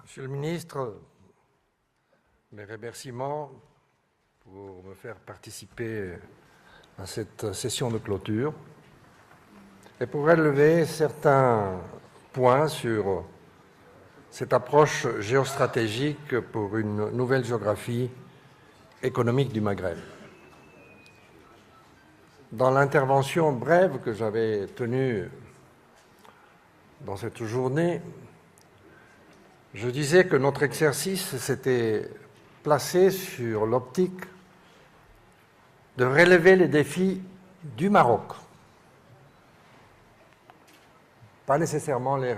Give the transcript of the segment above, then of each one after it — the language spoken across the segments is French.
Monsieur le ministre, mes remerciements pour me faire participer à cette session de clôture et pour relever certains points sur cette approche géostratégique pour une nouvelle géographie économique du Maghreb. Dans l'intervention brève que j'avais tenue dans cette journée, je disais que notre exercice s'était placé sur l'optique de relever les défis du Maroc, pas nécessairement les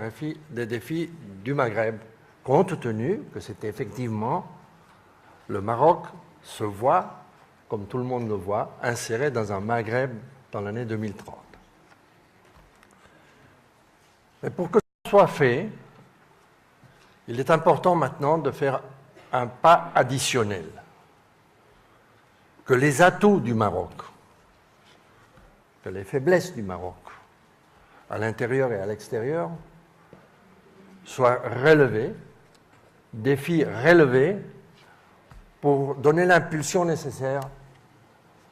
défis du Maghreb, compte tenu que c'était effectivement le Maroc se voit, comme tout le monde le voit, inséré dans un Maghreb dans l'année 2030. Mais pour que ce soit fait, il est important maintenant de faire un pas additionnel, que les atouts du Maroc, que les faiblesses du Maroc, à l'intérieur et à l'extérieur, soient relevés, défis relevés pour donner l'impulsion nécessaire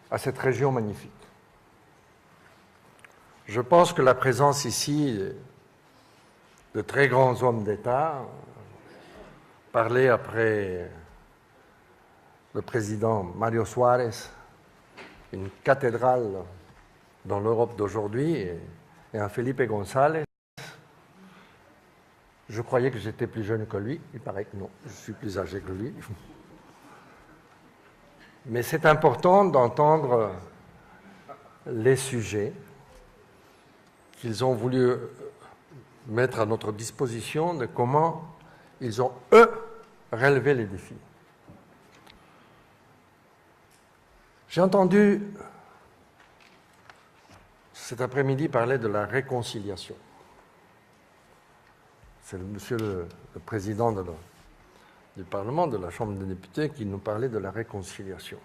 à cette région magnifique. Je pense que la présence ici de très grands hommes d'État, parler après le président Mario Suarez, une cathédrale dans l'Europe d'aujourd'hui, et un Felipe González. Je croyais que j'étais plus jeune que lui, il paraît que non, je suis plus âgé que lui. Mais c'est important d'entendre les sujets qu'ils ont voulu mettre à notre disposition, de comment ils ont, eux, relevé les défis. J'ai entendu cet après-midi parler de la réconciliation. C'est monsieur le président du Parlement, de la Chambre des députés, qui nous parlait de la réconciliation.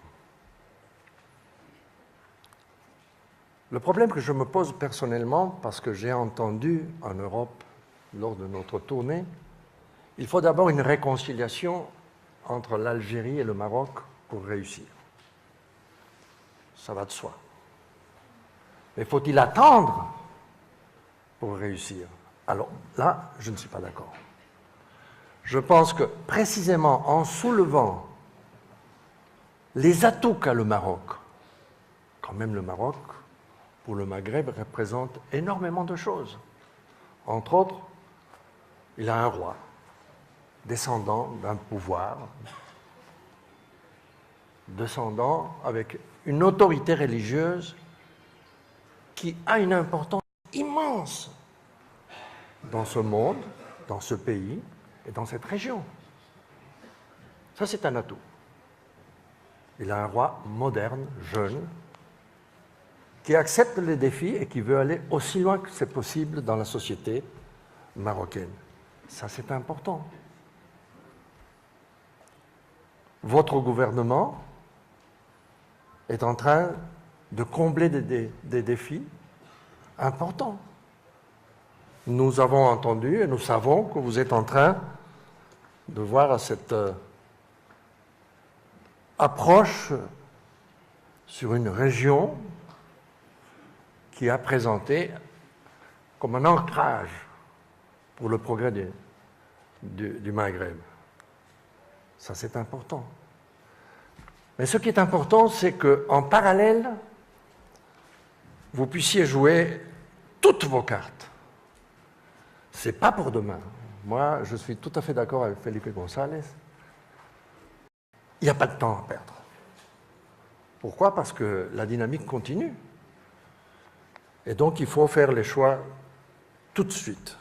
Le problème que je me pose personnellement, parce que j'ai entendu en Europe, lors de notre tournée, il faut d'abord une réconciliation entre l'Algérie et le Maroc pour réussir. Ça va de soi. Mais faut-il attendre pour réussir? Alors là, je ne suis pas d'accord. Je pense que précisément en soulevant les atouts qu'a le Maroc, quand même le Maroc, pour le Maghreb, représente énormément de choses. Entre autres, il a un roi, descendant d'un pouvoir, descendant avec une autorité religieuse qui a une importance immense dans ce monde, dans ce pays et dans cette région. Ça, c'est un atout. Il a un roi moderne, jeune, qui accepte les défis et qui veut aller aussi loin que c'est possible dans la société marocaine. Ça, c'est important. Votre gouvernement est en train de combler des défis importants. Nous avons entendu et nous savons que vous êtes en train de voir cette approche sur une région qui a présenté comme un ancrage pour le progrès du Maghreb. Ça, c'est important. Mais ce qui est important, c'est qu'en parallèle, vous puissiez jouer toutes vos cartes. Ce n'est pas pour demain. Moi, je suis tout à fait d'accord avec Felipe González. Il n'y a pas de temps à perdre. Pourquoi? Parce que la dynamique continue. Et donc, il faut faire les choix tout de suite.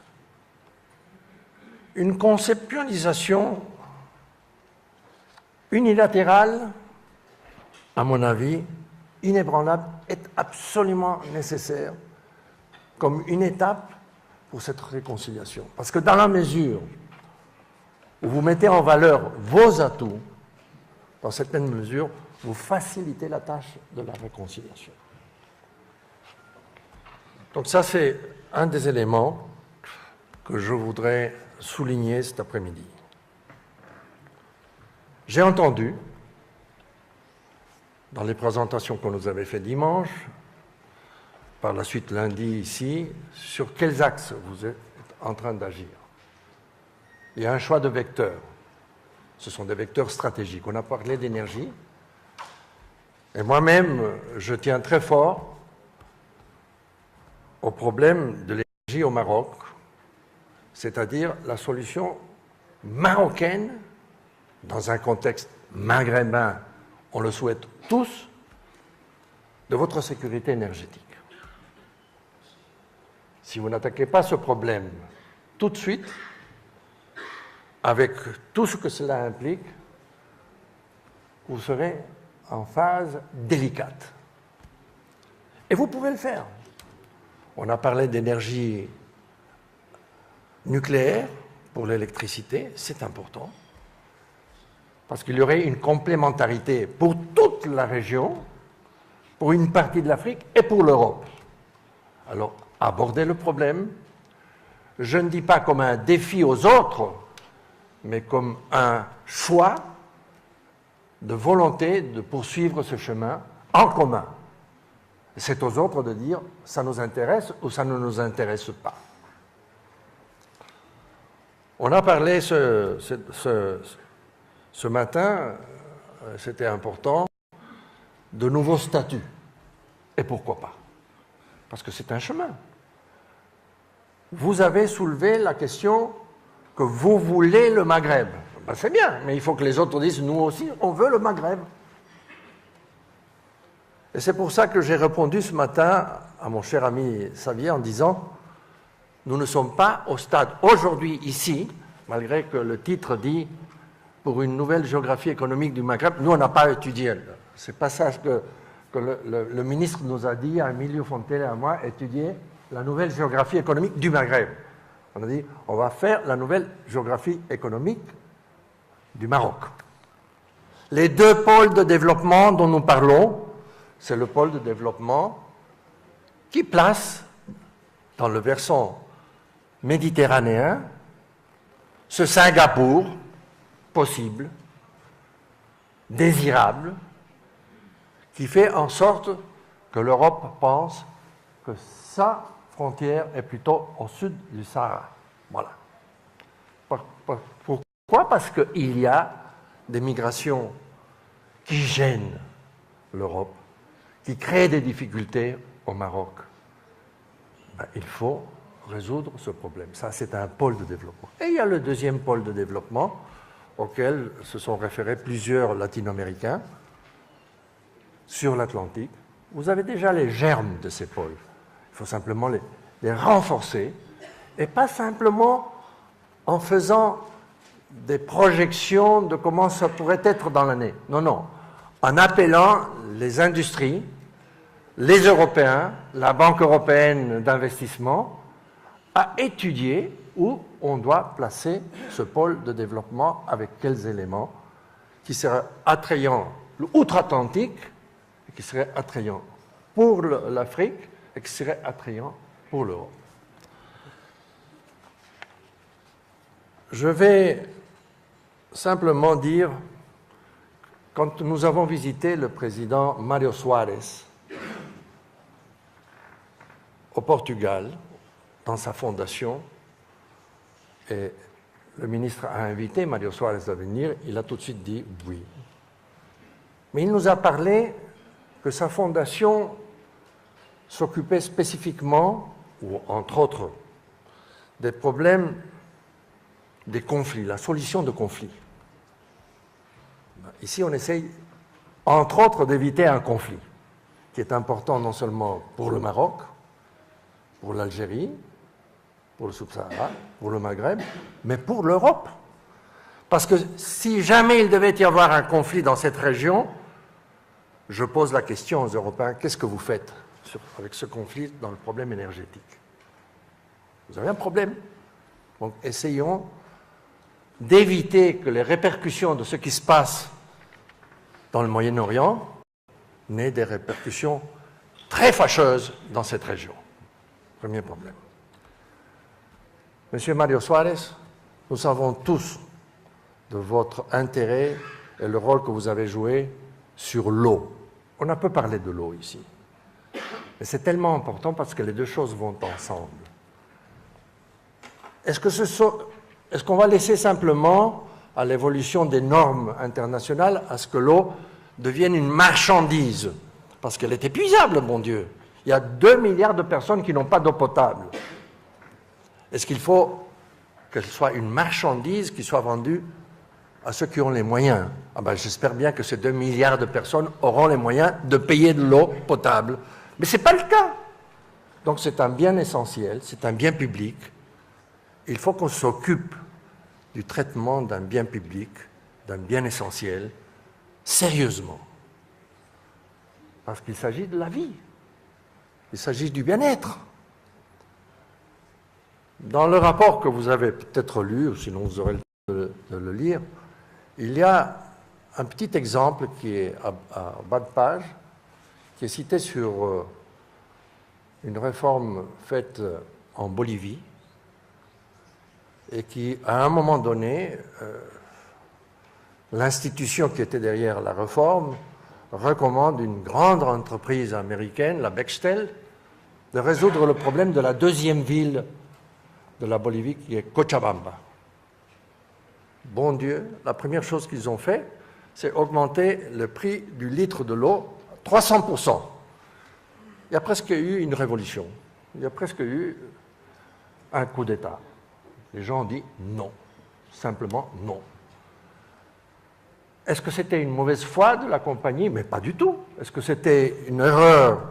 Une conceptualisation unilatérale, à mon avis, inébranlable, est absolument nécessaire comme une étape pour cette réconciliation. Parce que dans la mesure où vous mettez en valeur vos atouts, dans certaines mesures, vous facilitez la tâche de la réconciliation. Donc ça, c'est un des éléments que je voudrais souligner cet après-midi. J'ai entendu, dans les présentations qu'on nous avait faites dimanche, par la suite lundi ici, sur quels axes vous êtes en train d'agir. Il y a un choix de vecteurs. Ce sont des vecteurs stratégiques. On a parlé d'énergie. Et moi-même, je tiens très fort au problème de l'énergie au Maroc, c'est-à-dire la solution marocaine, dans un contexte maghrébin, on le souhaite tous, de votre sécurité énergétique. Si vous n'attaquez pas ce problème tout de suite, avec tout ce que cela implique, vous serez en phase délicate. Et vous pouvez le faire. On a parlé d'énergie nucléaire pour l'électricité, c'est important, parce qu'il y aurait une complémentarité pour toute la région, pour une partie de l'Afrique et pour l'Europe. Alors, abordez le problème, je ne dis pas comme un défi aux autres, mais comme un choix de volonté de poursuivre ce chemin en commun. C'est aux autres de dire ça nous intéresse ou ça ne nous intéresse pas. On a parlé ce matin, c'était important, de nouveaux statuts. Et pourquoi pas? Parce que c'est un chemin. Vous avez soulevé la question que vous voulez le Maghreb. Ben c'est bien, mais il faut que les autres disent nous aussi, on veut le Maghreb. Et c'est pour ça que j'ai répondu ce matin à mon cher ami Xavier en disant nous ne sommes pas au stade aujourd'hui ici, malgré que le titre dit pour une nouvelle géographie économique du Maghreb. Nous, on n'a pas étudié. C'est pas ça que le ministre nous a dit, à Emilio Fontelle et à moi, étudier la nouvelle géographie économique du Maghreb. On a dit, on va faire la nouvelle géographie économique du Maroc. Les deux pôles de développement dont nous parlons, c'est le pôle de développement qui place dans le versant méditerranéen ce Singapour possible, désirable, qui fait en sorte que l'Europe pense que sa frontière est plutôt au sud du Sahara. Voilà. Pourquoi? Parce qu'il y a des migrations qui gênent l'Europe, qui créent des difficultés au Maroc. Ben, il faut résoudre ce problème. Ça, c'est un pôle de développement. Et il y a le deuxième pôle de développement auquel se sont référés plusieurs latino-américains sur l'Atlantique. Vous avez déjà les germes de ces pôles. Il faut simplement les renforcer et pas simplement en faisant des projections de comment ça pourrait être dans l'année. Non, non. En appelant les industries, les Européens, la Banque européenne d'investissement, à étudier où on doit placer ce pôle de développement avec quels éléments qui seraient attrayants, outre-Atlantique, qui seraient attrayants pour l'Afrique et qui seraient attrayants pour l'Europe. Je vais simplement dire, quand nous avons visité le président Mário Soares au Portugal, dans sa fondation, et le ministre a invité Mário Soares à venir, il a tout de suite dit oui. Mais il nous a parlé que sa fondation s'occupait spécifiquement, ou entre autres, des problèmes des conflits, la solution de conflits. Ici, on essaye, entre autres, d'éviter un conflit qui est important non seulement pour le Maroc, pour l'Algérie, pour le Sub-Sahara, pour le Maghreb, mais pour l'Europe. Parce que si jamais il devait y avoir un conflit dans cette région, je pose la question aux Européens, qu'est-ce que vous faites avec ce conflit dans le problème énergétique? Vous avez un problème. Donc essayons d'éviter que les répercussions de ce qui se passe dans le Moyen-Orient n'aient des répercussions très fâcheuses dans cette région. Premier problème. Monsieur Mário Soares, nous savons tous de votre intérêt et le rôle que vous avez joué sur l'eau. On a peu parlé de l'eau ici. Mais c'est tellement important parce que les deux choses vont ensemble. Est-ce qu'on va laisser simplement à l'évolution des normes internationales à ce que l'eau devienne une marchandise? Parce qu'elle est épuisable, mon Dieu. Il y a 2 milliards de personnes qui n'ont pas d'eau potable. Est-ce qu'il faut qu'elle soit une marchandise qui soit vendue à ceux qui ont les moyens? Ah ben, j'espère bien que ces 2 milliards de personnes auront les moyens de payer de l'eau potable. Mais ce n'est pas le cas. Donc c'est un bien essentiel, c'est un bien public. Il faut qu'on s'occupe du traitement d'un bien public, d'un bien essentiel, sérieusement. Parce qu'il s'agit de la vie. Il s'agit du bien-être. Dans le rapport que vous avez peut-être lu, ou sinon vous aurez le temps de le lire, il y a un petit exemple qui est à bas de page, qui est cité sur une réforme faite en Bolivie et qui, à un moment donné, l'institution qui était derrière la réforme recommande une grande entreprise américaine, la Bechtel, de résoudre le problème de la deuxième ville de la Bolivie, qui est Cochabamba. Bon Dieu, la première chose qu'ils ont fait, c'est augmenter le prix du litre de l'eau à 300%. Il y a presque eu une révolution. Il y a presque eu un coup d'État. Les gens ont dit non. Simplement non. Est-ce que c'était une mauvaise foi de la compagnie? Mais pas du tout. Est-ce que c'était une erreur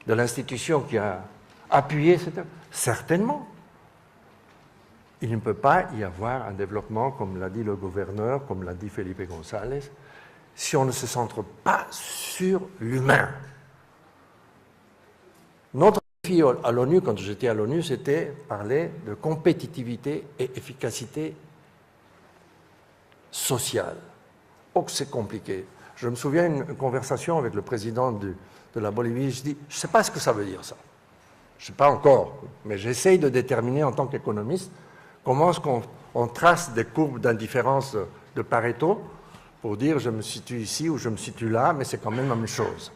de l'institution qui a appuyé cette erreur? Certainement. Il ne peut pas y avoir un développement, comme l'a dit le gouverneur, comme l'a dit Felipe González, si on ne se centre pas sur l'humain. Notre défi à l'ONU, quand j'étais à l'ONU, c'était parler de compétitivité et efficacité sociale. Oh, que c'est compliqué. Je me souviens d'une conversation avec le président de la Bolivie, je dis, je ne sais pas ce que ça veut dire ça. Je ne sais pas encore, mais j'essaye de déterminer en tant qu'économiste comment est-ce qu'on trace des courbes d'indifférence de Pareto pour dire je me situe ici ou je me situe là, mais c'est quand même la même chose.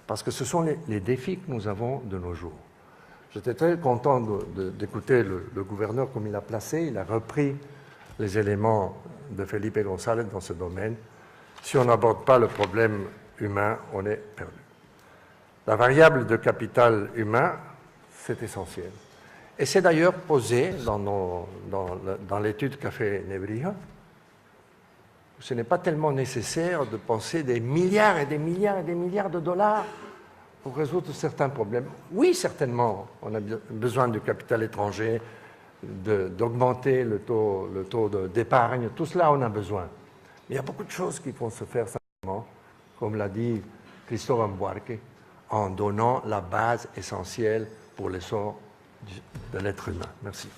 Parce que ce sont les défis que nous avons de nos jours. J'étais très content d'écouter le gouverneur comme il a placé, il a repris les éléments de Felipe González dans ce domaine. Si on n'aborde pas le problème humain, on est perdu. La variable de capital humain, c'est essentiel. Et c'est d'ailleurs posé dans l'étude qu'a fait Nebrija. Ce n'est pas tellement nécessaire de penser des milliards et des milliards et des milliards de dollars pour résoudre certains problèmes. Oui, certainement, on a besoin du capital étranger, d'augmenter le taux d'épargne, tout cela on a besoin. Mais il y a beaucoup de choses qui vont se faire simplement, comme l'a dit Cristóbal Buarque, en donnant la base essentielle pour l'essor de l'être humain. Merci.